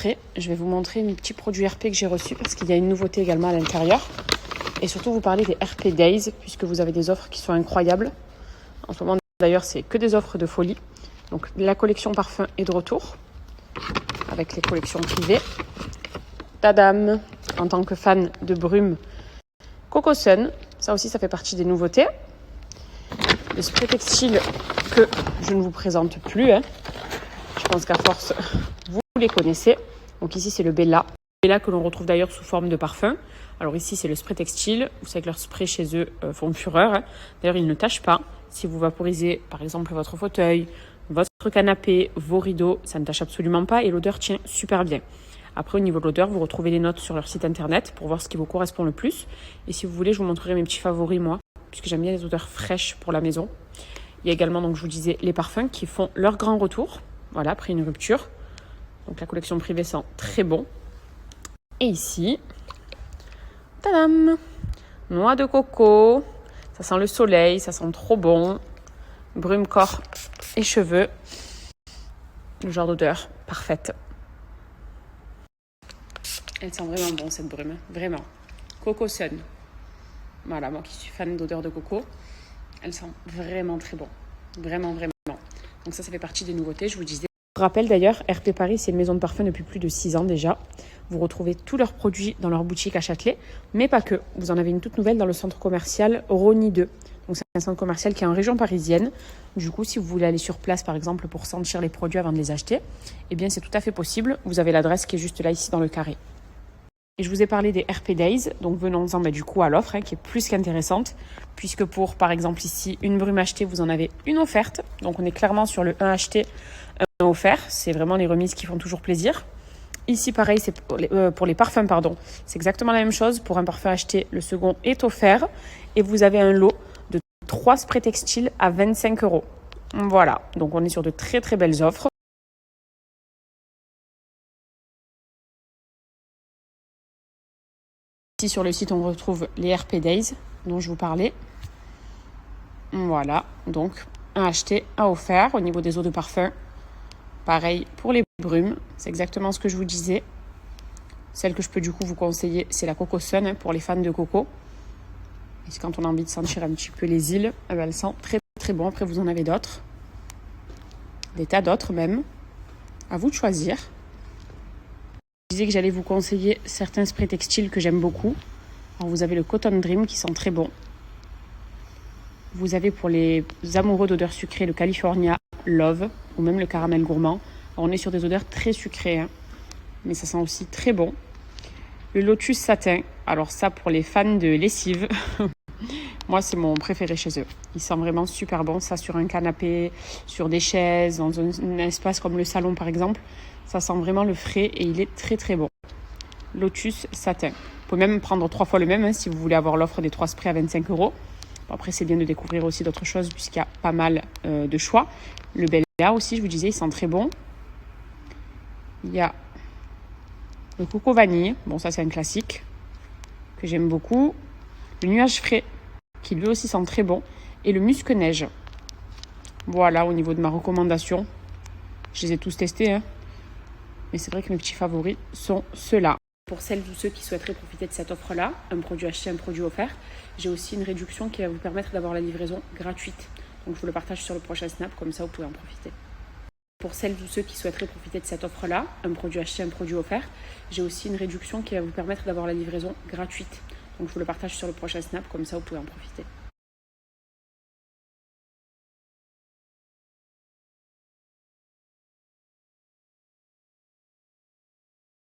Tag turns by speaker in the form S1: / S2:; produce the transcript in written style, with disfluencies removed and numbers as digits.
S1: Après, je vais vous montrer mes petits produits RP que j'ai reçus parce qu'il y a une nouveauté également à l'intérieur. Et surtout vous parler des RP Days puisque vous avez des offres qui sont incroyables. En ce moment d'ailleurs c'est que des offres de folie. Donc la collection parfum est de retour avec les collections privées. Tadam, en tant que fan de brume, Coco Sun, ça aussi ça fait partie des nouveautés. Le spray textile que je ne vous présente plus. Je pense qu'à force, vous les connaissez. Donc ici c'est le Bella. Bella que l'on retrouve d'ailleurs sous forme de parfum. Alors ici c'est le spray textile. Vous savez que leurs sprays chez eux font fureur. D'ailleurs ils ne tâchent pas. Si vous vaporisez par exemple votre fauteuil, votre canapé, vos rideaux, ça ne tâche absolument pas et l'odeur tient super bien. Après au niveau de l'odeur, vous retrouvez les notes sur leur site internet pour voir ce qui vous correspond le plus. Et si vous voulez, je vous montrerai mes petits favoris moi, puisque j'aime bien les odeurs fraîches pour la maison. Il y a également, donc je vous disais, les parfums qui font leur grand retour. Voilà, après une rupture. Donc la collection privée sent très bon. Et ici, tadam, noix de coco. Ça sent le soleil, ça sent trop bon. Brume corps et cheveux. Le genre d'odeur parfaite. Elle sent vraiment bon cette brume, vraiment. Coco Sun. Voilà, moi qui suis fan d'odeur de coco, elle sent vraiment très bon. Vraiment, vraiment. Donc ça fait partie des nouveautés, je vous disais. Je vous rappelle d'ailleurs, RP Paris, c'est une maison de parfum depuis plus de 6 ans déjà. Vous retrouvez tous leurs produits dans leur boutique à Châtelet, mais pas que. Vous en avez une toute nouvelle dans le centre commercial Rony 2. Donc c'est un centre commercial qui est en région parisienne. Du coup, si vous voulez aller sur place, par exemple, pour sentir les produits avant de les acheter, eh bien c'est tout à fait possible. Vous avez l'adresse qui est juste là, ici, dans le carré. Et je vous ai parlé des RP Days, donc venons-en du coup à l'offre qui est plus qu'intéressante, puisque pour par exemple ici une brume achetée, vous en avez une offerte. Donc on est clairement sur le 1 acheté, 1 offert. C'est vraiment les remises qui font toujours plaisir. Ici pareil, c'est pour les parfums, pardon. C'est exactement la même chose. Pour un parfum acheté, le second est offert. Et vous avez un lot de 3 sprays textiles à 25 €. Voilà, donc on est sur de très très belles offres. Ici sur le site, on retrouve les RP Days dont je vous parlais. Voilà, donc un acheté, un offert au niveau des eaux de parfum. Pareil pour les brumes, c'est exactement ce que je vous disais. Celle que je peux du coup vous conseiller, c'est la Coco Sun pour les fans de coco. Et quand on a envie de sentir un petit peu les îles, elle sent très très bon. Après vous en avez d'autres, des tas d'autres même. À vous de choisir. Je disais que j'allais vous conseiller certains sprays textiles que j'aime beaucoup. Alors vous avez le Cotton Dream qui sent très bon. Vous avez pour les amoureux d'odeurs sucrées le California Love ou même le caramel gourmand. Alors on est sur des odeurs très sucrées, mais ça sent aussi très bon. Le Lotus Satin, alors ça pour les fans de lessive, moi c'est mon préféré chez eux. Il sent vraiment super bon, ça sur un canapé, sur des chaises, dans un espace comme le salon par exemple. Ça sent vraiment le frais et il est très très bon. Lotus Satin. Vous pouvez même prendre 3 fois le même si vous voulez avoir l'offre des 3 sprays à 25 €. Bon, après, c'est bien de découvrir aussi d'autres choses puisqu'il y a pas mal de choix. Le Bella aussi, je vous disais, il sent très bon. Il y a le Coco Vanille. Bon, ça, c'est un classique que j'aime beaucoup. Le Nuage Frais, qui lui aussi sent très bon. Et le Musc Neige. Voilà, au niveau de ma recommandation. Je les ai tous testés, mais c'est vrai que mes petits favoris sont ceux-là. Pour celles ou ceux qui souhaiteraient profiter de cette offre-là, un produit acheté, un produit offert, j'ai aussi une réduction qui va vous permettre d'avoir la livraison gratuite. Donc je vous le partage sur le prochain Snap, comme ça vous pouvez en profiter. Pour celles ou ceux qui souhaiteraient profiter de cette offre-là, un produit acheté, un produit offert, j'ai aussi une réduction qui va vous permettre d'avoir la livraison gratuite. Donc je vous le partage sur le prochain Snap, comme ça vous pouvez en profiter.